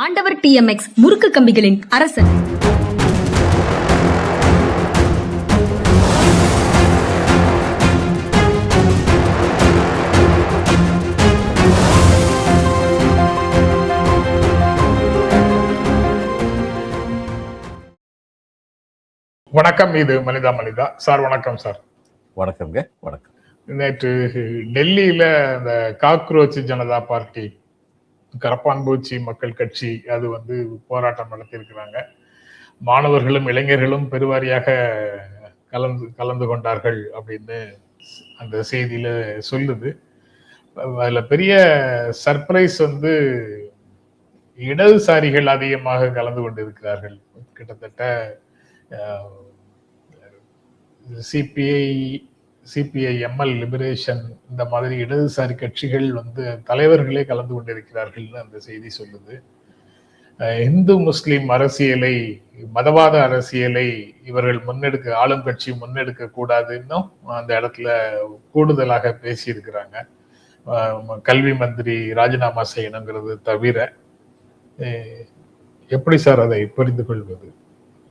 ஆண்டவர் TMX முறுக்கு கம்பிகளின் அரசன். வணக்கம். இது மனிதா சார். வணக்கம் சார். வணக்கம்ங்க. வணக்கம். நேற்று டெல்லியில அந்த காக்ரோச் ஜனதா பார்ட்டி, கரப்பான்பூச்சி மக்கள் கட்சி அது போராட்டம் நடத்தியிருக்கிறாங்க. மாணவர்களும் இளைஞர்களும் பெருவாரியாக கலந்து கொண்டார்கள் அப்படின்னு அந்த செய்தியில சொல்லுது. அதுல பெரிய சர்ப்ரைஸ் இடதுசாரிகள் அதிகமாக கலந்து கொண்டிருக்கிறார்கள். கிட்டத்தட்ட சிபிஐ எம்எல் லிபரேஷன் இந்த மாதிரி இடதுசாரி கட்சிகள் தலைவர்களே கலந்து கொண்டிருக்கிறார்கள் அந்த செய்தி சொல்லுது. இந்து முஸ்லிம் அரசியலை, மதவாத அரசியலை இவர்கள் ஆளும் கட்சி முன்னெடுக்க கூடாதுன்னும் அந்த இடத்துல கூடுதலாக பேசியிருக்கிறாங்க. கல்வி மந்திரி ராஜினாமா செய்யணுங்கிறது தவிர. எப்படி சார் அதை புரிந்து கொள்வது?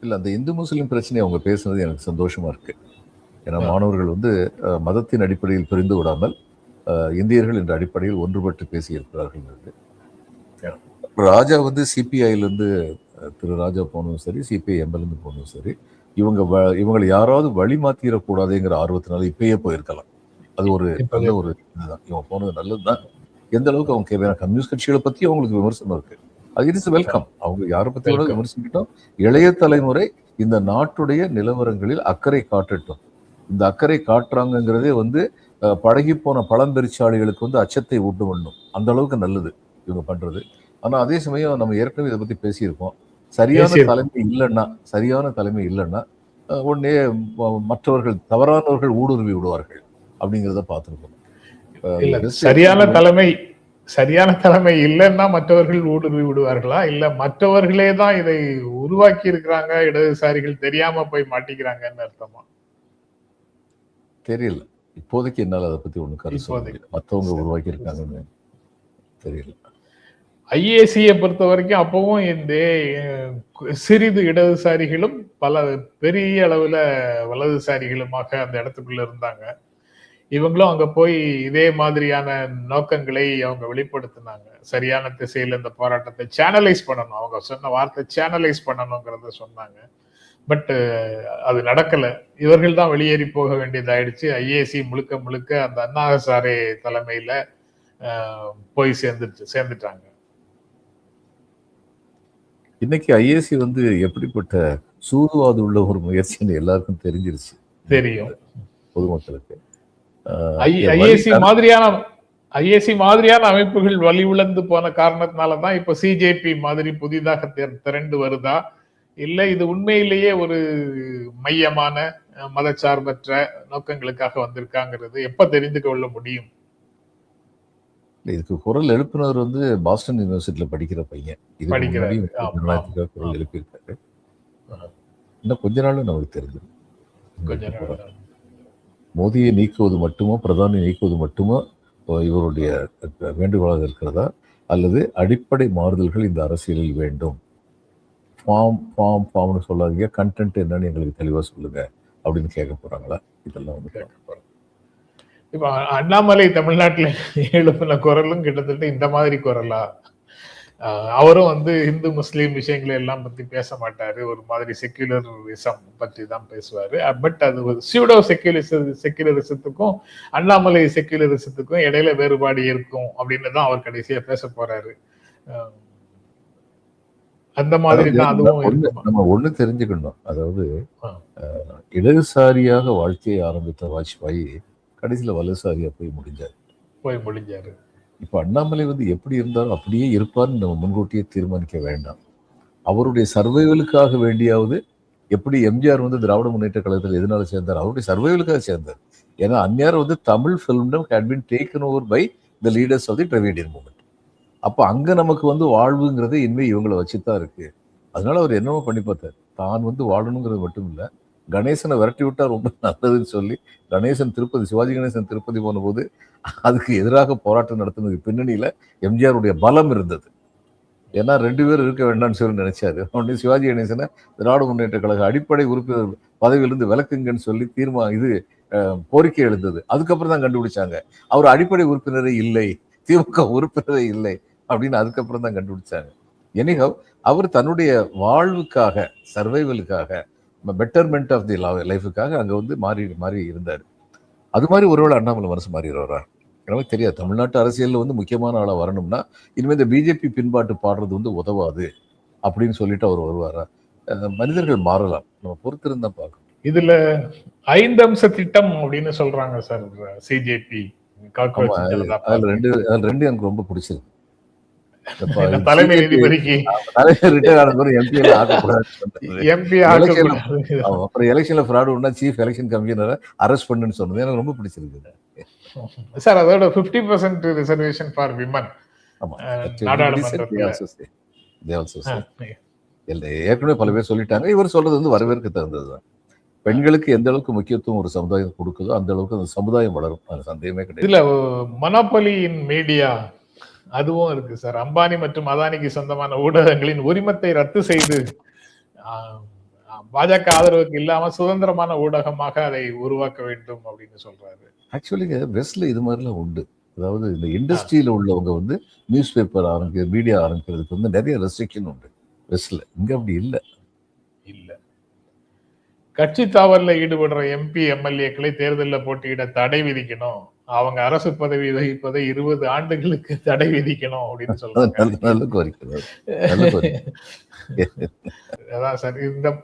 இல்ல, அந்த இந்து முஸ்லிம் பிரச்சனை அவங்க பேசுனது எனக்கு சந்தோஷமா இருக்கு. ஏன்னா மாணவர்கள் மதத்தின் அடிப்படையில் பிரிந்து விடாமல் இந்தியர்கள் என்ற அடிப்படையில் ஒன்றுபட்டு பேசியிருக்கிறார்கள். ராஜா சிபிஐலேருந்து திரு ராஜா போனதும் சரி, சிபிஐ எம்எல்ஏ போனதும் சரி, இவங்களை யாராவது வழி மாத்திரக்கூடாதுங்கிற ஆர்வத்தினால இப்பயே போயிருக்கலாம். அது ஒரு நல்ல ஒரு இதுதான். இவங்க போனது நல்லதுதான். எந்த அளவுக்கு அவங்க கேட்க கம்யூனிஸ்ட் கட்சிகளை பத்தி அவங்களுக்கு விமர்சனம் இருக்கு. அது இட்ஸ் வெல்கம். அவங்க யாரை பத்தி விமர்சிக்கிட்டோம். இளைய தலைமுறை இந்த நாட்டுடைய நிலவரங்களில் அக்கறை காட்டட்டும். இந்த அக்கறை காட்டுறாங்கிறதே பழகி போன பழம்பெருச்சாளிகளுக்கு அச்சத்தை ஊட்டு பண்ணும். அந்த அளவுக்கு நல்லது இவங்க பண்றது. ஆனா அதே சமயம் நம்ம ஏற்கனவே இதை பத்தி பேசியிருக்கோம். சரியான தலைமை இல்லைன்னா உடனே மற்றவர்கள், தவறானவர்கள் ஊடுருவி விடுவார்கள் அப்படிங்கிறத பார்த்துருக்கோம். சரியான தலைமை இல்லைன்னா மற்றவர்கள் ஊடுருவி விடுவார்களா, இல்ல மற்றவர்களே தான் இதை உருவாக்கி இருக்கிறாங்க, இடதுசாரிகள் தெரியாம போய் மாட்டிக்கிறாங்கன்னு அர்த்தமா? தெரியல. இப்போதைக்கு என்னால அதை பத்தி ஒண்ணு கருத்து மற்றவங்க உருவாக்கி இருக்காங்கன்னு தெரியல. ஐஏசியை பொறுத்த வரைக்கும் அப்பவும் இந்த சிறிது இடதுசாரிகளும் பல பெரிய அளவுல வலதுசாரிகளுமாக அந்த இடத்துக்குள்ள இருந்தாங்க. இவங்களும் அங்க போய் இதே மாதிரியான நோக்கங்களை அவங்க வெளிப்படுத்தினாங்க. சரியான திசையில இந்த போராட்டத்தை சேனலைஸ் பண்ணணும். அவங்க சொன்ன வார்த்தை சேனலைஸ் பண்ணணுங்கிறத சொன்னாங்க. பட் அது நடக்கல. இவர்கள் தான் வெளியேறி போக வேண்டியதாயிடுச்சு. ஐஏசி முழுக்க அந்த அண்ணா ஹசாரே தலைமையில போய் சேர்ந்துட்டாங்க. இன்னைக்கு ஐஏசி எப்படிப்பட்ட சூதுவாது உள்ள ஒரு முயற்சின்னு எல்லாருக்கும் தெரிஞ்சிருச்சு. தெரியும் பொதுமக்களுக்கு. ஐஏசி மாதிரியான அமைப்புகள் வலிவிழந்து போன காரணத்தினாலதான் இப்ப சிஜேபி மாதிரி புதிதாக திரண்டு வருதா, இல்ல இது உண்மையிலேயே ஒரு மையமான மதச்சார்பற்ற நோக்கங்களுக்காக வந்திருக்காங்கிறது எப்ப தெரிந்து கொள்ள முடியும்? இதுக்கு குரல் எழுப்பினர் பாஸ்டன் யூனிவர்சிட்டியில படிக்கிற பையன். குரல் எழுப்பியிருக்காரு. இன்னும் கொஞ்ச நாள் நமக்கு தெரிஞ்சது. மோதியை நீக்குவது மட்டுமோ, பிரதானி நீக்குவது மட்டுமோ இவருடைய வேண்டுகோளாக இருக்கிறதா, அல்லது அடிப்படை மாறுதல்கள் இந்த அரசியலில் வேண்டும்? ஃபார்ம்னு சொல்லாதீங்க, கண்டென்ட் என்னன்னு எங்களுக்கு தெளிவா சொல்லுங்க அப்படின்னு கேட்க போறாங்களா? இதெல்லாம் கேட்க போறாங்க. இப்ப அண்ணாமலை தமிழ்நாட்டுல எழுப்பின குரலும் கிட்டத்தட்ட இந்த மாதிரி குரலா? அவரும் இந்து முஸ்லீம் விஷயங்களை எல்லாம் பத்தி பேச மாட்டாரு. ஒரு மாதிரி செக்யுலரிசம் பற்றி தான் பேசுவாரு. பட் அது ஒரு சியூடோ செக்யுலரிசத்துக்கும் அண்ணாமலை செக்யுலரிசத்துக்கும் இடையில வேறுபாடு இருக்கும் அப்படின்னு தான் அவர் கடைசியா பேச போறாரு. அந்த மாதிரி தான் அதுவும் நம்ம ஒண்ணு தெரிஞ்சுக்கணும். அதாவது இடதுசாரியாக வாழ்க்கையை ஆரம்பித்த வாஜ்பாய் கடைசியில வலதுசாரியா போய் முடிஞ்சாரு. இப்ப அண்ணாமலை எப்படி இருந்தாலும் அப்படியே இருப்பார்னு நம்ம முன்கூட்டியே தீர்மானிக்க வேண்டாம். அவருடைய சர்வைவலுக்காக வேண்டியாவது, எப்படி எம்ஜிஆர் திராவிட முன்னேற்ற கழகத்தில் எதனால சேர்ந்தார்? அவருடைய சர்வைவலுக்காக சேர்ந்தார். ஏன்னா அந்நேரம் Tamil film had been taken over by the leaders of the Dravidian movement. அப்ப அங்க நமக்கு வாழ்வுங்கிறது இனிமே இவங்களை வச்சுதான் இருக்கு. அதனால அவர் என்னவோ பண்ணி பார்த்தார். தான் வாழணுங்கிறது மட்டும் இல்ல, கணேசனை விரட்டி விட்டா ரொம்ப நல்லதுன்னு சொல்லி கணேசன் திருப்பதி, சிவாஜி கணேசன் திருப்பதி போன போது அதுக்கு எதிராக போராட்டம் நடத்துனதுக்கு பின்னணியில எம்ஜிஆருடைய பலம் இருந்தது. ஏன்னா 2 பேர் இருக்க வேண்டாம்னு சொல்லி நினைச்சாரு. உடனே சிவாஜி கணேசனை திராவிட முன்னேற்ற கழக அடிப்படை உறுப்பினர் பதவியிலிருந்து விலக்குங்கன்னு சொல்லி கோரிக்கை எழுந்தது. அதுக்கப்புறம் தான் கண்டுபிடிச்சாங்க அவர் அடிப்படை உறுப்பினரே இல்லை, திமுக உறுப்பினரே இல்லை அப்படின்னு அதுக்கப்புறம் தான் கண்டுபிடிச்சாங்க. எனிஹவ் அவர் தன்னுடைய வாழ்வுக்காக, சர்வைவலுக்காக, பெட்டர்மெண்ட் ஆஃப் தி லைஃபுக்காக அங்க வந்து மாறி இருந்தார். அது மாதிரி ஒருவேளை அண்ணாமலை மனசு மாறிடுவாரா எனக்கு தெரியாது. தமிழ்நாட்டு அரசியல்ல வந்து முக்கியமான ஆளா வரணும்னா இனிமே இந்த பிஜேபி பின்பாட்டு பாடுறது வந்து உதவாது அப்படின்னு சொல்லிட்டு அவர் வருவாரா? மனிதர்கள் மாறலாம், நம்ம பொறுத்திருந்தா பார்க்கணும். இதுல 5 அம்ச திட்டம் அப்படின்னு சொல்றாங்க சார் சிஜேபி. அதுல ரெண்டு எனக்கு ரொம்ப பிடிச்சிருக்கு. தலைமை நீதிபதிக்கு ரிட்டையர் ஆனது எம்பி அப்புறம் எலெக்ஷன்ல ஃப்ராட் ஒண்ணா சீஃப் எலெக்ஷன் கமிஷனரை அரெஸ்ட் பண்ணுன்னு சொன்னது எனக்கு ரொம்ப பிடிச்சிருக்கு சார். அதோட 50% ரிசர்வேஷன் ஃபார் விமன் ஏற்கனவே பல பேர் சொல்லிட்டாங்க. இவர் சொல்றது வந்து வரவேற்க தகுந்ததுதான். பெண்களுக்கு எந்த அளவுக்கு முக்கியத்துவம் ஒரு சமுதாயம் கொடுக்குதோ அந்த அளவுக்கு அந்த சமுதாயம் வளரும், அது சந்தேகமே கிடையாது. இதுல மொனோபொலி இன் மீடியா அதுவும் இருக்கு சார். அம்பானி மற்றும் அதானிக்கு சொந்தமான ஊடகங்களின் உரிமத்தை ரத்து செய்து பாஜக ஆதரவுக்கு இல்லாம சுதந்திரமான ஊடகமாக அதை உருவாக்க வேண்டும் அப்படின்னு சொல்றாரு. ஆக்சுவலிங்க வெஸ்ட்ல இது மாதிரிலாம் உண்டு. அதாவது இந்த இண்டஸ்ட்ரியில உள்ளவங்க வந்து நியூஸ் பேப்பர் மீடியா ஆரம்பிக்கிறதுக்கு வந்து நிறைய ரெஸ்ட்ரிக்ஷன் உண்டு வெஸ்ட்ல. இங்க அப்படி இல்லை. கட்சி தாவல்ல ஈடுபடுற எம்பி எம்எல்ஏக்களை தேர்தலில் போட்டியிட தடை விதிக்கணும், அவங்க அரசு பதவி வகிப்பதை 20 ஆண்டுகளுக்கு தடை விதிக்கணும் அப்படின்னு சொல்றாங்க. அதான் சார்,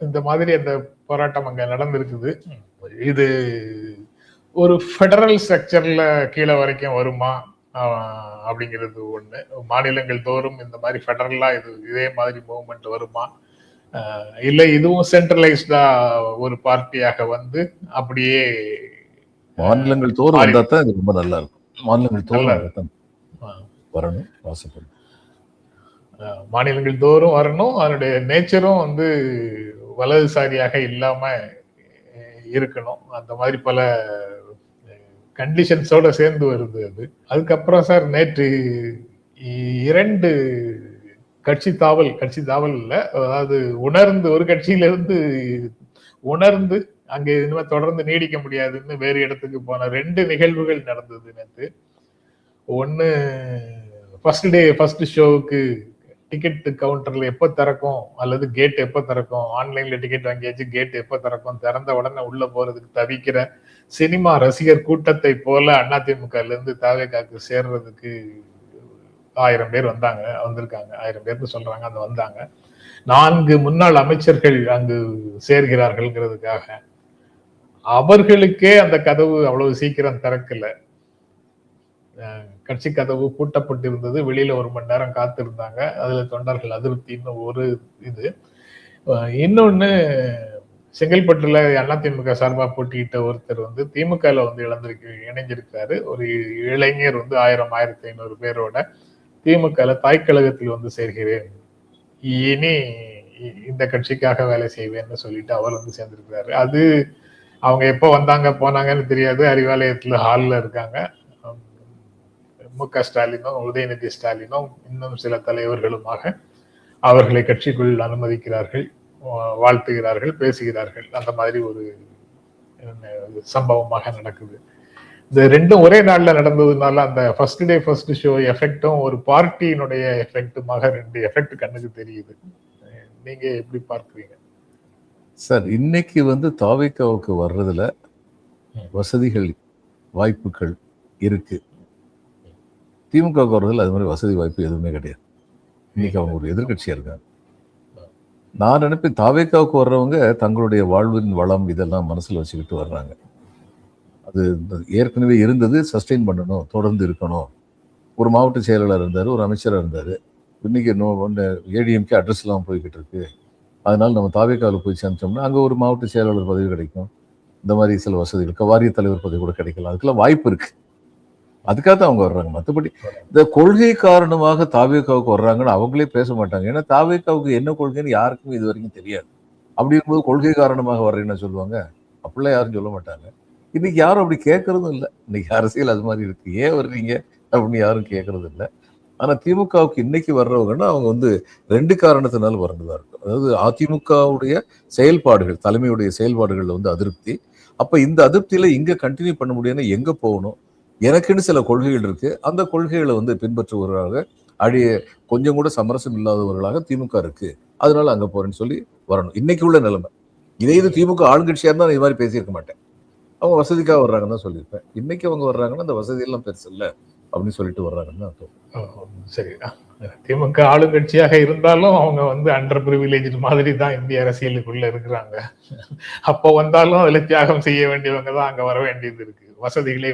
இந்த மாதிரி அந்த போராட்டம் அங்க நடந்திருக்குது. இது ஒரு ஃபெடரல் ஸ்ட்ரக்சர்ல கீழே வரைக்கும் வருமா அப்படிங்கிறது ஒண்ணு. மாநிலங்கள் தோறும் இந்த மாதிரி ஃபெடரலா இதே மாதிரி மூவ்மெண்ட் வருமா, இல்ல இதுவும் சென்ட்ரலைஸ்டா ஒரு பார்ட்டியாக வந்து அப்படியே மாநிலங்கள் தோறும் வந்தா தான் இது ரொம்ப நல்லா இருக்கும். மாநிலங்கள் தோறும் வரணும், வாசப்படும். மாநிலங்கள் தோறும் வரணும். அதனுடைய நேச்சரும் வந்து வலதுசாரியாக இல்லாம இருக்கணும். அந்த மாதிரி பல கண்டிஷன்ஸோட சேர்ந்து வருது அது. அதுக்கப்புறம் சார் நேற்று 2 கட்சி தாவல் இல்ல, அதாவது உணர்ந்து ஒரு கட்சியிலிருந்து உணர்ந்து அங்க இனிமே தொடர்ந்து நீடிக்க முடியாதுன்னு வேறு இடத்துக்கு போன 2 நிகழ்வுகள் நடந்தது நேற்று. ஒன்னு ஃபர்ஸ்ட் ஷோவுக்கு டிக்கெட் கவுண்டர்ல எப்ப திறக்கும் அல்லது கேட் எப்ப திறக்கும், ஆன்லைன்ல டிக்கெட் வாங்கியாச்சு, கேட் எப்ப திறக்கும், திறந்த உடனே உள்ள போறதுக்கு தவிக்கிற சினிமா ரசிகர் கூட்டத்தை போல அதிமுகல இருந்து தாவேகாக்கு சேர்றதுக்கு 1000 பேர் வந்திருக்காங்க. 1000 பேர்னு சொல்றாங்க, அந்த வந்தாங்க. 4 முன்னாள் அமைச்சர்கள் அங்கு சேர்கிறார்கள்ங்கிறதுக்காக. அவர்களுக்கே அந்த கதவு அவ்வளவு சீக்கிரம் திறக்கல. கட்சி கதவு பூட்டப்பட்டிருந்தது. வெளியில 1 மணி நேரம் காத்திருந்தாங்க. அதுல தொண்டர்கள் அதிருப்தின்னு ஒரு இது. இன்னொன்னு, செங்கல்பட்டுல அதிமுக சார்பா போட்டியிட்ட ஒருத்தர் வந்து திமுகல வந்து இணைஞ்சிருக்காரு. ஒரு இளைஞர் வந்து 1000-1500 பேரோட திமுகல தாய்க்கழகத்தில் வந்து சேர்கிறேன், இனி இந்த கட்சிக்காக வேலை செய்வேன்னு சொல்லிட்டு அவர் வந்து சேர்ந்திருக்கிறாரு. அது அவங்க எப்ப வந்தாங்க போனாங்கன்னு தெரியாது. அறிவாலயத்துல ஹால்ல இருக்காங்க. மு.க. ஸ்டாலினும் உதயநிதி ஸ்டாலினும் இன்னும் சில தலைவர்களுமாக அவர்களை கட்சிக்குள் அனுமதிக்கிறார்கள், வாழ்த்துகிறார்கள், பேசுகிறார்கள். அந்த மாதிரி ஒரு சம்பவமாக நடக்குது. இந்த 2ம் ஒரே நாள்ல நடந்ததுனால அந்த ஃபர்ஸ்ட் டே ஃபர்ஸ்ட் ஷோ எஃபெக்டும் ஒரு பார்ட்டியினுடைய எஃபெக்டுமாக 2 எஃபெக்ட் கண்ணுக்கு தெரியுது. நீங்க எப்படி பார்க்குறீங்க சார்? இன்னைக்கு வந்து தாவேகாவுக்கு வர்றதுல வசதிகள், வாய்ப்புகள் இருக்கு. திமுகவுக்கு வர்றதுல அது மாதிரி வசதி வாய்ப்பு எதுவுமே கிடையாது. இன்னைக்கு அவங்க ஒரு எதிர்கட்சியா இருக்காங்க. நான் நினைப்பேன் தாவேகாவுக்கு வர்றவங்க தங்களுடைய வாழ்வின் வளம் இதெல்லாம் மனசுல வச்சுக்கிட்டு வர்றாங்க. அது ஏற்கனவே இருந்தது, சஸ்டெயின் பண்ணணும், தொடர்ந்து இருக்கணும். ஒரு மாவட்ட செயலாளர் இருந்தார், ஒரு அமைச்சராக இருந்தார். இன்னைக்கு ஏடிஎம்கே அட்ரஸ் எல்லாம் போய்கிட்டு இருக்கு. அதனால நம்ம தாவேகாவில் போய் சேர்ந்தோம்னா அங்கே ஒரு மாவட்ட செயலாளர் பதவி கிடைக்கும். இந்த மாதிரி சில வசதிகள், வாரிய தலைவர் பதவி கூட கிடைக்கலாம். அதுக்கெல்லாம் வாய்ப்பு இருக்கு. அதுக்காக தான் அவங்க வர்றாங்க. மற்றபடி இந்த கொள்கை காரணமாக தாவேகாவுக்கு வர்றாங்கன்னு அவங்களே பேச மாட்டாங்க. ஏன்னா தாவேகாவுக்கு என்ன கொள்கைன்னு யாருக்கும் இது வரைக்கும் தெரியாது. அப்படி இருக்கும்போது கொள்கை காரணமாக வர்றேன்னு சொல்லுவாங்க. அப்படிலாம் யாரும் சொல்ல மாட்டாங்க. இன்னைக்கு யாரும் அப்படி கேட்கறதும் இல்லை. இன்னைக்கு அரசியல் அது மாதிரி இருக்கு. ஏன் வர்றீங்க அப்படின்னு யாரும் கேட்கறது இல்லை. ஆனா திமுகவுக்கு இன்னைக்கு வர்றவங்கன்னா அவங்க வந்து 2 காரணத்தினால வர்றதா இருக்கும். அதாவது அதிமுகவுடைய செயல்பாடுகள், தலைமையுடைய செயல்பாடுகள்ல வந்து அதிருப்தி. அப்ப இந்த அதிருப்தியில இங்க கண்டினியூ பண்ண முடியும்னா எங்க போகணும்? எனக்குன்னு சில கொள்கைகள் இருக்கு. அந்த கொள்கைகளை வந்து பின்பற்றுபவர்களாக அடி கொஞ்சம் கூட சமரசம் இல்லாதவர்களாக திமுக இருக்கு. அதனால அங்க போறேன்னு சொல்லி வரணும். இன்னைக்கு உள்ள நிலைமை. இது திமுக ஆளுங்கட்சியா இருந்தா நான் இது மாதிரி பேசியிருக்க மாட்டேன். அவங்க வசதிக்காக வர்றாங்கன்னு தான் சொல்லியிருப்பேன். இன்னைக்கு அவங்க வர்றாங்கன்னா அந்த வசதி எல்லாம் பெருசு இல்ல அப்படின்னு சொல்லிட்டு வர்றாங்கன்னு தான் தோணும். சரிதான். திமுக ஆளுங்கட்சியாக இருந்தாலும் அவங்க வந்து அண்டர் பிரிவிலேஜ் மாதிரி தான் இந்திய அரசியலுக்குள்ள இருக்கிறாங்க. அப்போ வந்தாலும் அதுல தியாகம் செய்ய வேண்டியவங்க தான் அங்க வர வேண்டியது இருக்கு. வசதிகளை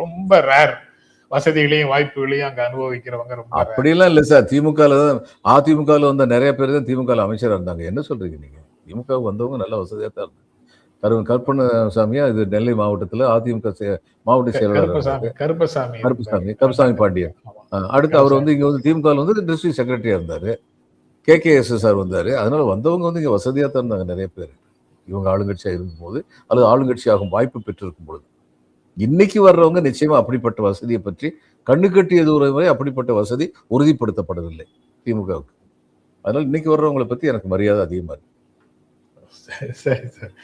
ரொம்ப ரேர், வசதிகளையும் வாய்ப்புகளையும் அங்க அனுபவிக்கிறவங்க ரொம்ப rare. அப்படியெல்லாம் இல்ல சார். திமுகல தான் அதிமுகல வந்த நிறைய பேர் தான் திமுகல அமைச்சரா இருந்தாங்க. என்ன சொல்றீங்க நீங்க? திமுக வந்தவங்க நல்ல வசதியா தான் இருந்தாங்க. கருப்பணசாமியா இது நெல்லை மாவட்டத்துல அதிமுக மாவட்ட செயலாளர் கருப்பசாமி பாண்டியன். அடுத்து அவர் வந்து இங்க வந்து திமுக வந்து டிஸ்ட்ரிக்ட் செக்ரட்டரியா இருந்தாரு. KKSSR வந்தாரு. அதனால வந்தவங்க வந்து இங்க வசதியா தான் இருந்தாங்க நிறைய பேர். இவங்க ஆளுங்கட்சியா இருக்கும்போது அல்லது ஆளுங்கட்சியாகும் வாய்ப்பு பெற்றிருக்கும் பொழுது. இன்னைக்கு வர்றவங்க நிச்சயமா அப்படிப்பட்ட வசதியை பற்றி கண்ணு கட்டிய தூரம் வரை அப்படிப்பட்ட வசதி உறுதிப்படுத்தப்படவில்லை திமுகவுக்கு. அதனால இன்னைக்கு வர்றவங்களை பத்தி எனக்கு மரியாதை அதிகமா இருக்கு. சரி சார்.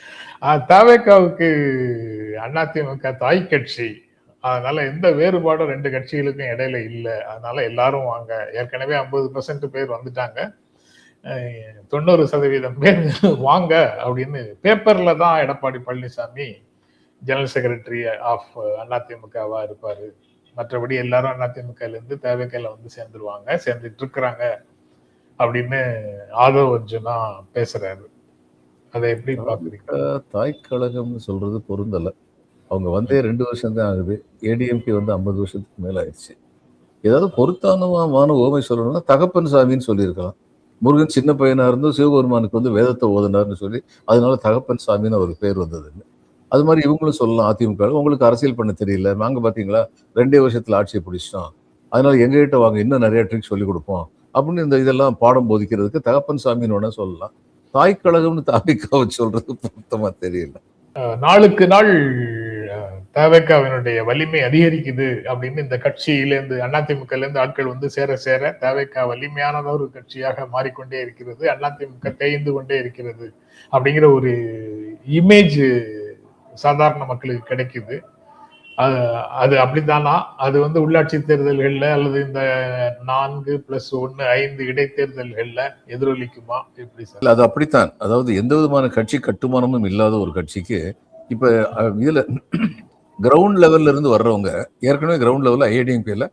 தவேகாவுக்கு அதிமுக தாய் கட்சி, அதனால எந்த வேறுபாடும் 2 கட்சிகளுக்கும் இடையில இல்லை. அதனால எல்லாரும் வாங்க. ஏற்கனவே 50% பேர் வந்துட்டாங்க. 90% பேர் வாங்க அப்படின்னு பேப்பர்ல தான் Edappadi Palaniswami general secretary of அதிமுகவா இருப்பாரு. மற்றபடி எல்லாரும் அதிமுகல இருந்து தவேகால வந்து சேர்ந்துட்டு இருக்கிறாங்க அப்படின்னு ஆதவ் அர்ஜுனா பேசுறாரு. அதை எப்படி பாக்குறீங்க? தாய் கழகம்னு சொல்றது பொருந்தல. அவங்க வந்தே 2 வருஷம் தான் ஆகுது. ஏடிஎம்கே வந்து 50 வருஷத்துக்கு மேல ஆயிடுச்சு. ஏதாவது பொருத்தானமான ஓமை சொல்லணும்னா தகப்பன் சாமின்னு சொல்லியிருக்கலாம். முருகன் சின்ன பையனா இருந்து சிவபெருமானுக்கு வந்து வேதத்தை ஓதுனார்னு சொல்லி அதனால தகப்பன் சாமின்னு ஒரு பேர் வந்ததுன்னு. அது மாதிரி இவங்களும் சொல்லலாம். அதிமுக உங்களுக்கு அரசியல் பண்ண தெரியல, நாங்க பாத்தீங்களா 2 வருஷத்துல ஆட்சியை பிடிச்சிட்டோம், அதனால எங்ககிட்ட வாங்க இன்னும் நிறைய ட்ரிக்ஸ் சொல்லி கொடுப்போம் அப்படின்னு இந்த இதெல்லாம் பாடம் போதிக்கிறதுக்கு தகப்பன் சாமின்னு ஒண்ணு சொல்லலாம். தாய் கழகம்னு தாவிக்காவை சொல்றது பொருத்தமா தெரியல. நாளுக்கு நாள் தவேகாவினுடைய வலிமை அதிகரிக்குது அப்படின்னு இந்த கட்சியில இருந்து அதிமுகல இருந்து ஆட்கள் வந்து சேர சேர தவேகா வலிமையான ஒரு கட்சியாக மாறிக்கொண்டே இருக்கிறது, அதிமுக தேய்ந்து கொண்டே இருக்கிறது அப்படிங்கிற ஒரு இமேஜ் சாதாரண மக்களுக்கு கிடைக்குது. அது அப்படித்தானா? அது வந்து உள்ளாட்சி தேர்தல்கள்ல அல்லது இந்த 4+1 5 இடைத்தேர்தல்கள்ல எதிரொலிக்குமா? எப்படி சார்? அது அப்படித்தான். அதாவது எந்த விதமான கட்சி கட்டுமானமும் இல்லாத ஒரு கட்சிக்கு இப்ப இதுல கிரவுண்ட் லெவல்ல இருந்து வர்றவங்க ஏற்கனவே கிரவுண்ட் லெவல்ல ஏடிஎம்கேல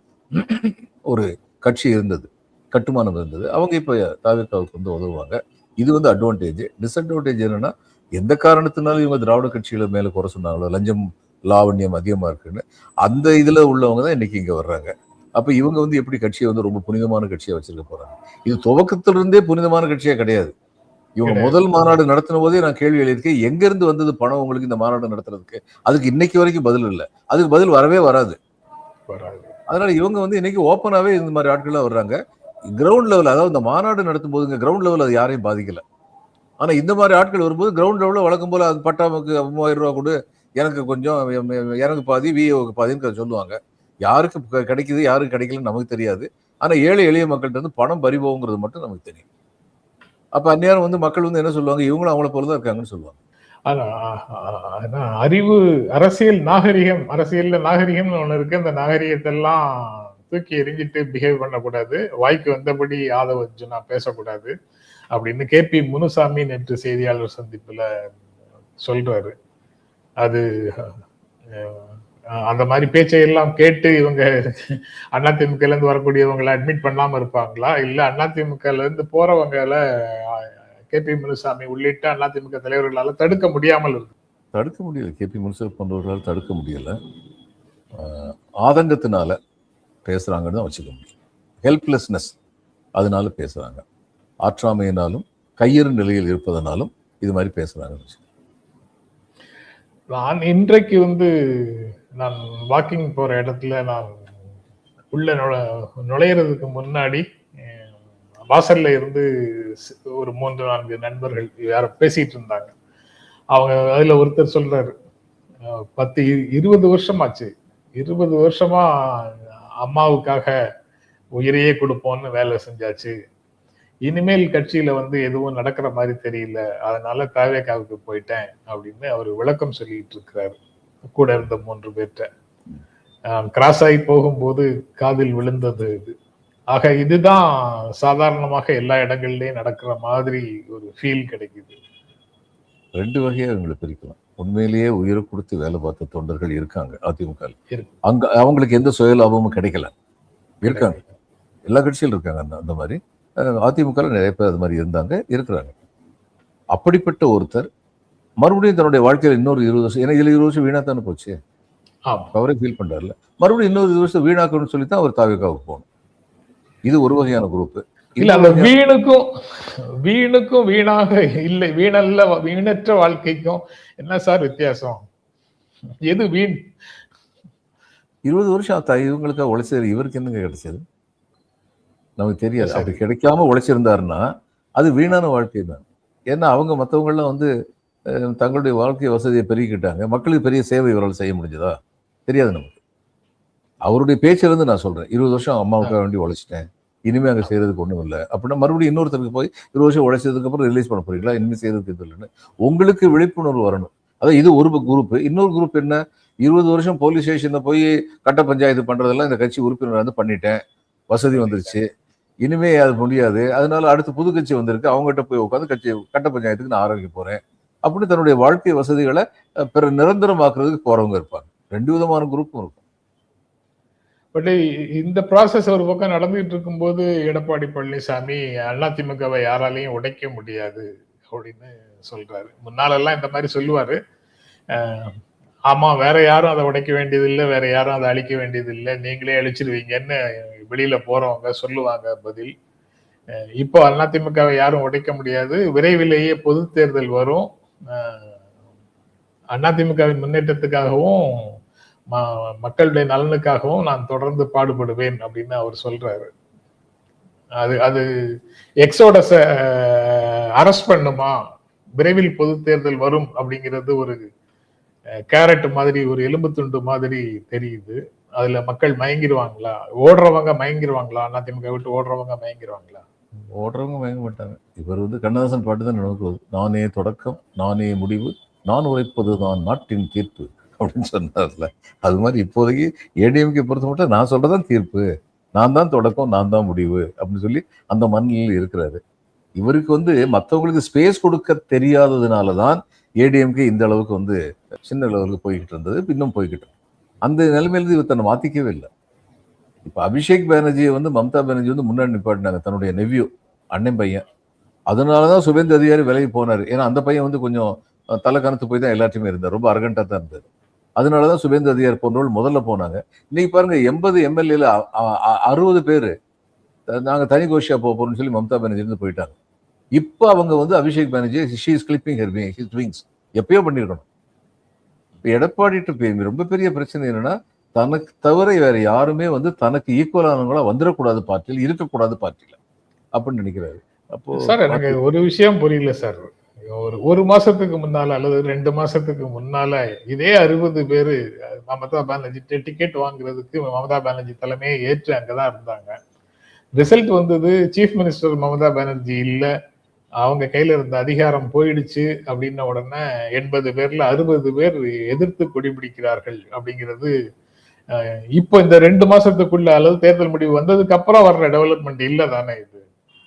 ஒரு கட்சி இருந்தது, கட்டுமானம் இருந்தது. அவங்க இப்ப தவேகாவுக்கு வந்து உதவுவாங்க. இது வந்து அட்வான்டேஜ். டிஸ்அட்வான்டேஜ் என்னன்னா எந்த காரணத்தினாலும் இவங்க திராவிட கட்சிகளை மேல குறை சொன்னாங்களோ, லஞ்சம் லாவண்யம் அதிகமா இருக்குன்னு, அந்த இதுல உள்ளவங்க தான் இன்னைக்கு இங்க வர்றாங்க. அப்ப இவங்க வந்து எப்படி கட்சியை வந்து ரொம்ப புனிதமான கட்சியா வச்சிருக்க போறாங்க? இது துவக்கத்திலிருந்தே புனிதமான கட்சியா கிடையாது. இவங்க முதல் மாநாடு நடத்தின போதே நான் கேள்வி எழுதியிருக்கேன், எங்க இருந்து வந்தது பணம் உங்களுக்கு இந்த மாநாடு நடத்துறதுக்கு? அதுக்கு இன்னைக்கு வரைக்கும் பதில் இல்லை. அதுக்கு பதில் வரவே வராது. அதனால இவங்க வந்து இன்னைக்கு ஓப்பனாவே இந்த மாதிரி ஆட்கள்லாம் வர்றாங்க. கிரவுண்ட் லெவல், அதாவது இந்த மாநாடு நடத்தும் போதுங்க கிரவுண்ட் லெவல் அது யாரையும் பாதிக்கல. ஆனா இந்த மாதிரி ஆட்கள் வரும்போது கிரவுண்ட் லெவலில் வழக்கம் போல அது பட்டாமுக்கு 3000 ரூபா கொடு, எனக்கு கொஞ்சம், எனக்கு பாதி, விஏஓக்கு பாதின்னு சொல்லுவாங்க. யாருக்கு கிடைக்குது யாருக்கு கிடைக்கலன்னு நமக்கு தெரியாது. ஆனா ஏழை எளிய மக்கள்கிட்ட வந்து பணம் பறிபோங்கிறது மட்டும் நமக்கு தெரியும். அப்ப அந்நேரம் வந்து மக்கள் வந்து என்ன சொல்லுவாங்க, இவங்களும் அவங்கள போலதான் இருக்காங்கன்னு சொல்லுவாங்க. அறிவு, அரசியல் நாகரிகம், அரசியல்ல நாகரிகம்னு ஒண்ணு இருக்கு. அந்த நாகரிகத்தெல்லாம் தூக்கி எறிஞ்சிட்டு பிஹேவ் பண்ணக்கூடாது, வாய்க்கு வந்தபடி ஆதவ அர்ஜுனா பேசக்கூடாது அப்படின்னு KP முனுசாமி நேற்று செய்தியாளர் சந்திப்புல சொல்றாரு. அது அந்த மாதிரி பேச்சையெல்லாம் கேட்டு இவங்க அதிமுகல இருந்து வரக்கூடியவங்களை அட்மிட் பண்ணாம இருப்பாங்களா? இல்ல அதிமுகல இருந்து போறவங்கள KP முனுசாமி உள்ளிட்ட அதிமுக தலைவர்களால தடுக்க முடியாமல் இருக்கு. தடுக்க முடியல. KP முனுசாமி போன்றவர்களால் தடுக்க முடியல. ஆதங்கத்தினால பேசுறாங்கன்னு தான் வச்சுக்க முடியும். ஹெல்ப்லெஸ்னஸ் அதனால பேசுறாங்க. ஆற்றாமையினாலும் கையறு நிலையில் இருப்பதனாலும் இது மாதிரி பேசுறாங்கன்னு வச்சுக்க. நான் இன்றைக்கு வந்து நான் வாக்கிங் போற இடத்துல நான் உள்ள நுழையிறதுக்கு முன்னாடி வாசல்ல இருந்து ஒரு 3-4 நண்பர்கள் யார பேசிட்டு இருந்தாங்க. அவங்க அதுல ஒருத்தர் சொல்றாரு, 10-20 வருஷம் ஆச்சு, 20 வருஷமா அம்மாவுக்காக உயிரையே கொடுப்போம்னு வேலை செஞ்சாச்சு. இனிமேல் கட்சியில வந்து எதுவும் நடக்கிற மாதிரி தெரியல, அதனால தாவேகாவுக்கு போயிட்டேன் அப்படின்னு அவர் விளக்கம் சொல்லிட்டு இருக்கிறாரு கூட இருந்த 3 பேர்ட்ட. கிராஸ் ஆகி போகும்போது காதில் விழுந்தது இது. ஆக இதுதான் சாதாரணமாக எல்லா இடங்கள்லயும் நடக்கிற மாதிரி ஒரு ஃபீல் கிடைக்குது. 2 வகையா இவங்களை பிரிக்கலாம். உண்மையிலேயே உயிரை கொடுத்து வேலை பார்த்த தொண்டர்கள் இருக்காங்க அதிமுக. இருக்கு. அங்க அவங்களுக்கு எந்த சுய லாபமும் கிடைக்கல, இருக்காங்க. எல்லா கட்சியிலும் இருக்காங்க அந்த மாதிரி. அதிமுக நிறைய பேர் அது மாதிரி இருந்தாங்க, இருக்கிறாங்க. அப்படிப்பட்ட ஒருத்தர் மறுபடியும் தன்னுடைய வாழ்க்கையில் இன்னொரு 20 வருஷம், ஏன்னா இதுல 20 வருஷம் வீணா தானே போச்சு, அவரே ஃபீல் பண்றாருல, மறுபடியும் இன்னொரு 20 வருஷம் வீணாக்கணும்னு சொல்லி தான் அவர் தாவேகாவுக்கு போகணும். இது ஒரு வகையான குரூப். இல்ல, அந்த வீணுக்கும் வீணாக இல்லை, வீணற்ற வாழ்க்கைக்கும் என்ன சார் வித்தியாசம்? எது வீண்? 20 வருஷம் இவங்களுக்காக உழைச்சது இவருக்கு என்னங்க கிடைச்சது நமக்கு தெரியாது. அப்படி கிடைக்காம உழைச்சிருந்தாருன்னா அது வீணான வாழ்க்கை தான். ஏன்னா அவங்க மற்றவங்களாம் வந்து தங்களுடைய வாழ்க்கை வசதியை பெருகிக்கிட்டாங்க. மக்களுக்கு பெரிய சேவை இவரால் செய்ய முடிஞ்சதா? தெரியாது நமக்கு. அவருடைய பேச்சிலிருந்து நான் சொல்றேன், 20 வருஷம் அம்மாவுக்காக வேண்டி உழைச்சிட்டேன், இனிமே அங்கே செய்யறதுக்கு ஒன்றும் இல்லை அப்படின்னா மறுபடியும் இன்னொருத்தருக்கு போய் 20 வருஷம் உழைச்சதுக்கு அப்புறம் ரிலீஸ் பண்ண போறீங்களா? இனிமேல் செய்யறதுக்கு இது இல்லைன்னு உங்களுக்கு விழிப்புணர்வு வரணும். அதான் இது ஒரு குரூப். இன்னொரு குரூப் என்ன, 20 வருஷம் போலீஸ் ஸ்டேஷன்ல போய் கட்ட பஞ்சாயத்து பண்றதெல்லாம் இந்த கட்சி உறுப்பினர் வந்து பண்ணிட்டேன், வசதி வந்துருச்சு, இனிமே அது முடியாது, அதனால அடுத்து புது கட்சி வந்திருக்கு, அவங்ககிட்ட போய் உட்காந்து கட்சி கட்ட பஞ்சாயத்துக்கு நான் ஆரம்பிக்க போறேன் அப்படின்னு தன்னுடைய வாழ்க்கை வசதிகளை பிற நிரந்தரமாக்குறதுக்கு போறவங்க இருப்பாங்க. 2 விதமான குரூப்பும் இருக்கும். பட் இந்த ப்ராசஸ் ஒரு பக்கம் நடந்துகிட்டு இருக்கும்போது எடப்பாடி பழனிசாமி அதிமுகவை யாராலையும் உடைக்க முடியாது அப்படின்னு சொல்றாரு. முன்னாலெல்லாம் இந்த மாதிரி சொல்லுவாரு, ஆமா வேற யாரும் அதை உடைக்க வேண்டியதில்லை, வேற யாரும் அதை அழிக்க வேண்டியதில்லை, நீங்களே அழிச்சிருவீங்கன்னு வெளியில போறவங்க சொல்லுவாங்க பதில். இப்போ அதிமுகவை யாரும் உடைக்க முடியாது, விரைவிலேயே பொது தேர்தல் வரும், அதிமுகவின் முன்னேற்றத்துக்காகவும் மக்களுடைய நலனுக்காகவும் நான் தொடர்ந்து பாடுபடுவேன் அப்படின்னு அவர் சொல்றாரு. அது எக்ஸோடஸ அரெஸ்ட் பண்ணுமா, விரைவில் பொது தேர்தல் வரும் அப்படிங்கிறது ஒரு கேரட் மாதிரி, ஒரு எலும்பு துண்டு மாதிரி தெரியுது. அதுல மக்கள் மயங்கிடுவாங்களா? ஓடுறவங்க மயங்கிடுவாங்களா? அதிமுக விட்டு ஓடுறவங்க மயங்கிடுவாங்களா? ஓடுறவங்க மயங்க மாட்டாங்க. இவர் வந்து கண்ணதாசன் பாட்டு தான் நமக்கு, நானே தொடக்கம் நானே முடிவு நான் உழைப்பது தான் நாட்டின் தீர்ப்பு அப்படின்னு சொன்னார்ல, அது மாதிரி இப்போதைக்கு ஏடிஎம்கே பொறுத்த மட்டும் நான் சொல்றதான் தீர்ப்பு, நான் தான் தொடக்கம் நான் தான் முடிவு அப்படின்னு சொல்லி அந்த மனநிலையில் இருக்கிறாரு. இவருக்கு வந்து மற்றவங்களுக்கு ஸ்பேஸ் கொடுக்க தெரியாததுனாலதான் ஏடிஎம்கே இந்த அளவுக்கு வந்து சின்ன லெவலுக்கு போய்கிட்டு இருந்தது, இன்னும் போய்கிட்டு. அந்த நிலைமையிலிருந்து இவர் தன்னை மாத்திக்கவே இல்லை. இப்ப அபிஷேக் பானர்ஜியை வந்து மம்தா பானர்ஜி வந்து முன்னாடி நிப்பாட்டினாங்க, தன்னுடைய நெவ்யூ அண்ணன் பையன். அதனாலதான் சுபேந்து அதிகாரி விலகி போனாரு. ஏன்னா அந்த பையன் வந்து கொஞ்சம் தலை கணத்து போய் தான் எல்லாத்தையுமே இருந்தார், ரொம்ப அரகண்டா தான் இருந்தார். அதனாலதான் சுபேந்து அதிகாரி போன்றவர்கள் முதல்ல போனாங்க. இன்னைக்கு பாருங்க 80 எம்எல்ஏல 60 பேரு நாங்க தனி கோஷியா போறோம்னு சொல்லி மம்தா பானர்ஜி இருந்து போயிட்டாங்க. இப்ப அவங்க வந்து Abhishek Banerjee she is clipping her wings எப்பயோ பண்ணிருக்கணும். இப்ப எடப்பாடி ரொம்ப பெரிய பிரச்சனை என்னன்னா, தனக்கு தவிர வேற யாருமே வந்து தனக்கு ஈக்குவலானவங்களா வந்துடக்கூடாது பார்ட்டியில், இருக்கக்கூடாது பார்ட்டியில அப்படின்னு நினைக்கிறாரு. அப்போ சார் எனக்கு ஒரு விஷயம் புரியல சார். ஒரு மாசத்துக்கு முன்னால அல்லது 2 மாசத்துக்கு முன்னால இதே 60 பேரு மமதா பானர்ஜி டிக்கெட் வாங்குறதுக்கு மமதா பானர்ஜி தலைமையை ஏற்று அங்கதான் இருந்தாங்க. ரிசல்ட் வந்தது, சீஃப் மினிஸ்டர் மமதா பானர்ஜி இல்ல, அவங்க கையில இருந்த அதிகாரம் போயிடுச்சு அப்படின்ன உடனே 80 பேர்ல 60 பேர் எதிர்த்து கொடி பிடிக்கிறார்கள் அப்படிங்கிறது இப்போ இந்த 2 மாசத்துக்குள்ள அல்லது தேர்தல் முடிவு வந்ததுக்கு அப்புறம் வர்ற டெவலப்மெண்ட் இல்ல தானே இது?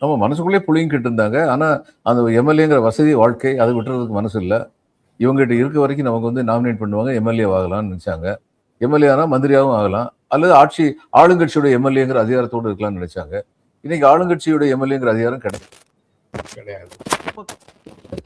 நம்ம மனசுக்குள்ளே புளிங்கிட்டு இருந்தாங்க. ஆனா அந்த எம்எல்ஏங்கிற வசதி வாழ்க்கை அதை விட்டுறதுக்கு மனசு இல்லை. இவங்ககிட்ட இருக்க வரைக்கும் நமக்கு வந்து நாமினேட் பண்ணுவாங்க, எம்எல்ஏ ஆகலாம்னு நினைச்சாங்க. எம்எல்ஏ ஆனா மந்திரியாகவும் ஆகலாம், அல்லது ஆளுங்கட்சியோட எம்எல்ஏங்கிற அதிகாரத்தோடு இருக்கலாம்னு நினைச்சாங்க. இன்னைக்கு ஆளுங்கட்சியோட எம்எல்ஏங்கிற அதிகாரம் கிடையாது.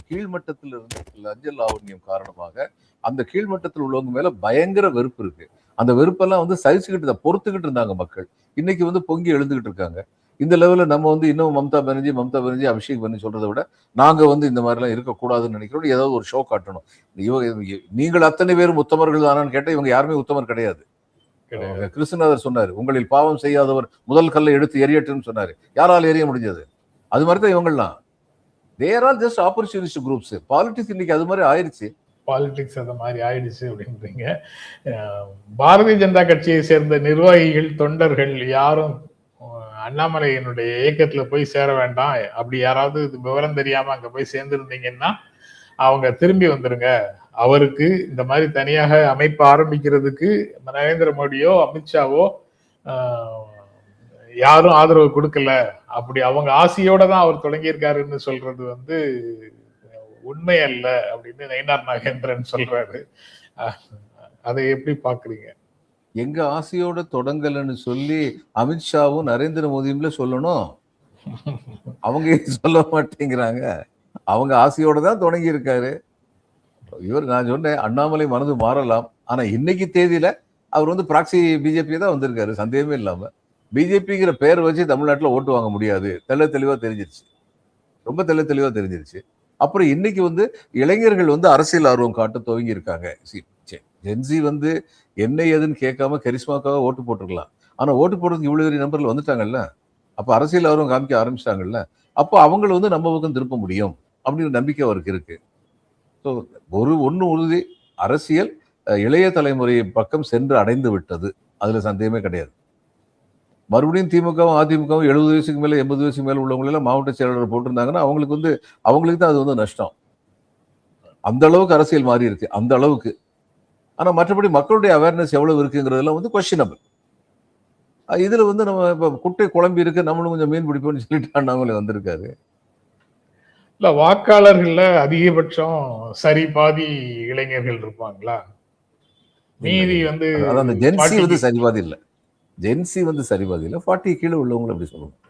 கீழ்மட்டத்தில் இருந்து லஞ்ச லாவண்யம் காரணமாக அந்த கீழ்மட்டத்தில் உள்ளவங்க மேல பயங்கர வெறுப்பு இருக்கு. அந்த வெறுப்பெல்லாம் வந்து சகிச்சுக்கிட்டு பொறுத்துக்கிட்டு இருந்தாங்க மக்கள். இன்னைக்கு வந்து பொங்கி எழுந்துகிட்டு இருக்காங்க. இந்த லெவலில் நம்ம வந்து இன்னும் மம்தா பானர்ஜி அபிஷேக் பண்ணி சொல்றதை விட நாங்க வந்து இந்த மாதிரிலாம் இருக்கக்கூடாதுன்னு நினைக்கிறோம். ஏதாவது ஒரு ஷோ காட்டணும். நீங்கள் அத்தனை பேரும் உத்தமர்கள் தானான்னு கேட்டால் இவங்க யாருமே உத்தமர் கிடையாது. கிருஷ்ணநாதர் சொன்னாரு, உங்களில் பாவம் செய்யாதவர் முதல் கல்லை எடுத்து எரியட்டுன்னு சொன்னாரு. யாரால் எரிய முடிஞ்சது? அது மாதிரி தான் இவங்கெல்லாம். There are just opportunist groups. Politics இன்னைக்கு அது மாதிரி ஆயிடுச்சு. பாலிடிக்ஸ் அந்த மாதிரி ஆயிடுச்சு அப்படின்றீங்க. பாரதிய ஜனதா கட்சியை சேர்ந்த நிர்வாகிகள் தொண்டர்கள் யாரும் அண்ணாமலையினுடைய இயக்கத்துல போய் சேர வேண்டாம். அப்படி யாராவது இது விவரம் தெரியாம அங்க போய் சேர்ந்திருந்தீங்கன்னா அவங்க திரும்பி வந்துருங்க. அவருக்கு இந்த மாதிரி தனியாக அமைப்பு ஆரம்பிக்கிறதுக்கு நரேந்திர மோடியோ அமித்ஷாவோ யாரும் ஆதரவு கொடுக்கல. அப்படி அவங்க ஆசையோட தான் அவர் தொடங்கியிருக்காருன்னு சொல்றது வந்து உண்மை அல்ல அப்படின்னு நயினார் நாகேந்திரன் சொல்றாரு. அதை எப்படி பாக்குறீங்க? எங்க ஆசையோட தொடங்கலன்னு சொல்லி அமித்ஷாவும் நரேந்திர மோடியும்ல சொல்லணும். அவங்க சொல்ல மாட்டேங்கிறாங்க. அவங்க ஆசையோட தான் தொடங்கி இருக்காரு. இவர் நான் சொன்னேன் அண்ணாமலை மனது மாறலாம். ஆனா இன்னைக்கு தேதியில அவர் வந்து பிராக்சி பிஜேபி தான் வந்திருக்காரு, சந்தேகமே இல்லாம. பிஜேபிங்கிற பேரை வச்சு தமிழ்நாட்டுல ஓட்டு வாங்க முடியாது, தெளிவா தெரிஞ்சிருச்சு. ரொம்ப தெளிவா தெரிஞ்சிருச்சு. அப்புறம் இன்னைக்கு வந்து இளைஞர்கள் வந்து அரசியல் ஆர்வம் காட்ட துவங்கி இருக்காங்க. ஜென்சி வந்து என்ன ஏதுன்னு கேட்காம கரிஸ்மாக்காக ஓட்டு போட்டுருக்கலாம். ஆனா ஓட்டு போடுறதுக்கு இவ்வளவு பெரிய நம்பர்ல வந்துட்டாங்கல்ல. அப்ப அரசியல் ஆர்வம் காமிக்க ஆரம்பிச்சிட்டாங்கல்ல. அப்போ அவங்களை வந்து நம்ம பக்கம் திருப்ப முடியும் அப்படின்னு நம்பிக்கை அவருக்கு இருக்கு. ஸோ ஒண்ணு உறுதி, அரசியல் இளைய தலைமுறை பக்கம் சென்று அடைந்து விட்டது, அதுல சந்தேகமே கிடையாது. மறுபடியும் திமுகவும் அதிமுகவும் 70 வயசுக்கு மேல 80 வயசுக்கு மேல உள்ளவங்க எல்லாம் மாவட்ட செயலாளர் போட்டிருந்தாங்கன்னா அவங்களுக்கு தான் அது வந்து நஷ்டம். அந்த அளவுக்கு அரசியல் மாறி இருக்கு, அந்த அளவுக்கு. ஆனா மற்றபடி மக்களுடைய அவேர்னஸ் எவ்வளவு இருக்குங்கிறதுலாம் வந்து கொஸ்டினபிள். இதுல வந்து நம்ம இப்ப குட்டை குழம்பி இருக்கு, நம்மளும் கொஞ்சம் மீன் பிடிப்போம்னு சொல்லிட்டு அண்ணாமலை வந்திருக்காரு. இல்ல, வாக்காளர்கள்ல அதிகபட்சம் சரி பாதி இளைஞர்கள் இருப்பாங்களா? மீதி வந்து அந்த ஜென்சி வந்து சரிபாதி இல்ல. ஜென்சி வந்து சரிபாதி இல்ல. 40 கீழே உள்ளவங்க அப்படி சொல்லணும்.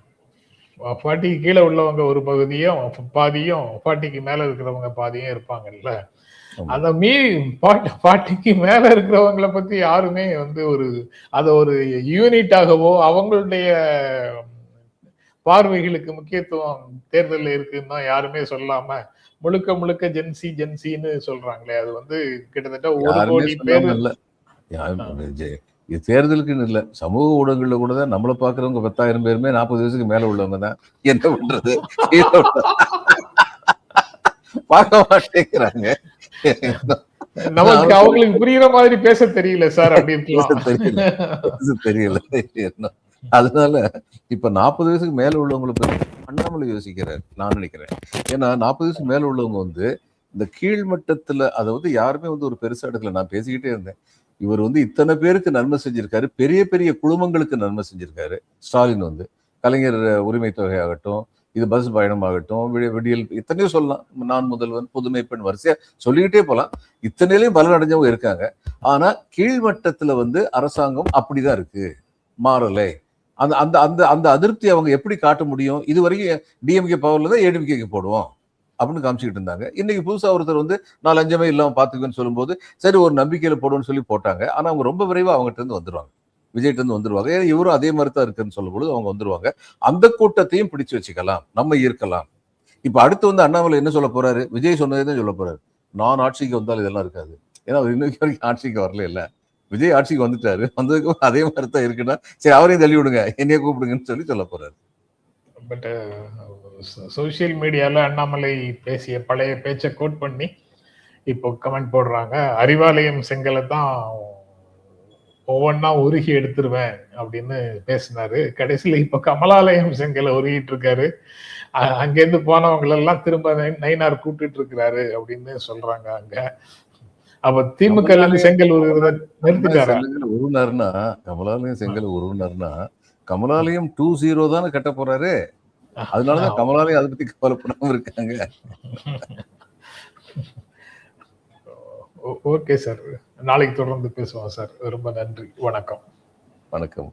40 கீழே உள்ளவங்க ஒரு பகுதியும் பாதியும், 40க்கு மேல இருக்கிறவங்க பாதியும் இருப்பாங்கல்ல. அந்த 40க்கு மேல இருக்கிறவங்களை பத்தி யாருமே வந்து அத ஒரு யூனிட்டாகவோ அவங்களுடைய பார்வைகளுக்கு முக்கியத்துவம் தேர்தலில் இருக்குன்னா யாருமே சொல்லாம முழுக்க ஜென்சின்னு சொல்றாங்களே, அது வந்து கிட்டத்தட்ட 1 கோடி பேர். இது தேர்தலுக்குன்னு இல்ல, சமூக ஊடகங்கள்ல கூட தான் நம்மளை பாக்குறவங்க 10,000 பேருமே 40 வயசுக்கு மேல உள்ளவங்க தான். என்ன பண்றது, பார்க்க மாட்டேங்கிறாங்க. நமக்கு அவங்களுக்கு புரியுற மாதிரி பேச தெரியல சார், அப்படின்னு தெரியல. அதனால இப்ப 40 வயசுக்கு மேல உள்ளவங்களை பத்தி அண்ணாமலை யோசிக்கிறார் நான் நினைக்கிறேன். ஏன்னா 40 வயசுக்கு மேல உள்ளவங்க வந்து இந்த கீழ்மட்டத்துல அதை வந்து யாருமே வந்து ஒரு பெருசா எடுக்கல. நான் பேசிக்கிட்டே இருந்தேன், இவர் வந்து இத்தனை பேருக்கு நன்மை செஞ்சிருக்காரு, பெரிய பெரிய குழுமங்களுக்கு நன்மை செஞ்சிருக்காரு. ஸ்டாலின் வந்து கலைஞர் உரிமை தொகை ஆகட்டும், இது பஸ் பயணம் ஆகட்டும், விடியல், இத்தனையும் சொல்லலாம். நான் முதல்வன், புதுமை பெண், வரிசையா சொல்லிக்கிட்டே போலாம். இத்தனையிலையும் பலன் அடைஞ்சவங்க இருக்காங்க. ஆனா கீழ்மட்டத்துல வந்து அரசாங்கம் அப்படிதான் இருக்கு, மாறலை. அந்த அந்த அந்த அந்த அதிருப்தி அவங்க எப்படி காட்ட முடியும்? இது வரைக்கும் டிஎம்கே பவர்ல தான் ஏடிஎம்கேக்கு போடுவோம் அப்படின்னு காமிச்சுக்கிட்டு இருந்தாங்க. இன்னைக்கு புதுசா ஒருத்தர் வந்து நான் லஞ்சமே இல்லாம பாத்துக்குன்னு சொல்லும்போது சரி ஒரு நம்பிக்கையில போடுவோம்னு சொல்லி போட்டாங்க. ஆனா அவங்க ரொம்ப விரைவா அவங்ககிட்ட இருந்து வந்துருவாங்க, விஜய்கிட்ட இருந்து வந்துருவாங்க. ஏன்னா இவரும் அதே மாதிரி தான் இருக்குன்னு சொல்லும் பொழுது அவங்க வந்துருவாங்க. அந்த கூட்டத்தையும் பிடிச்சு வச்சுக்கலாம், நம்ம ஈர்க்கலாம். இப்ப அடுத்து வந்து அண்ணாமலை என்ன சொல்ல போறாரு? விஜய் சொன்னதே தான் சொல்ல போறாரு, நான் ஆட்சிக்கு வந்தால் இதெல்லாம் இருக்காது. ஏன்னா அவர் இன்னைக்கு வரைக்கும் ஆட்சிக்கு வரல. இல்ல, விஜய் ஆட்சிக்கு வந்துட்டாரு, வந்ததுக்கும் அதே மாதிரி தான் இருக்குன்னா சரி அவரையும் தள்ளி விடுங்க, என்னைய கூப்பிடுங்கன்னு சொல்ல போறாரு. பட் சோசியல் மீடியால அண்ணாமலை பேசிய பழைய பேச்சை கோட் பண்ணி இப்போ கமெண்ட் போடுறாங்க, அறிவாலயம் செங்கலை தான் ஒவ்வொன்னா உருகி எடுத்துருவேன் அப்படின்னு பேசினாரு. கடைசியில இப்ப கமலாலயம் செங்கலை உருகிட்டு இருக்காரு. அங்கிருந்து போனவங்களெல்லாம் திரும்ப நயினார் கூப்பிட்டு இருக்கிறாரு அப்படின்னு சொல்றாங்க அங்க. அப்ப திமுக செங்கல் உருகிறத நிறுத்திட்டாரு. உருவினாருன்னா கமலாலயம் செங்கல் உருவினாருன்னா கமலாலயம் 2.0 தானே கட்ட போறாரு. அதனாலதான் கமலாலயம் அதை பத்தி கவலைப்படாம இருக்காங்க. ஓகே சார், நாளைக்கு தொடர்ந்து பேசுவோம் சார். ரொம்ப நன்றி, வணக்கம். வணக்கம்.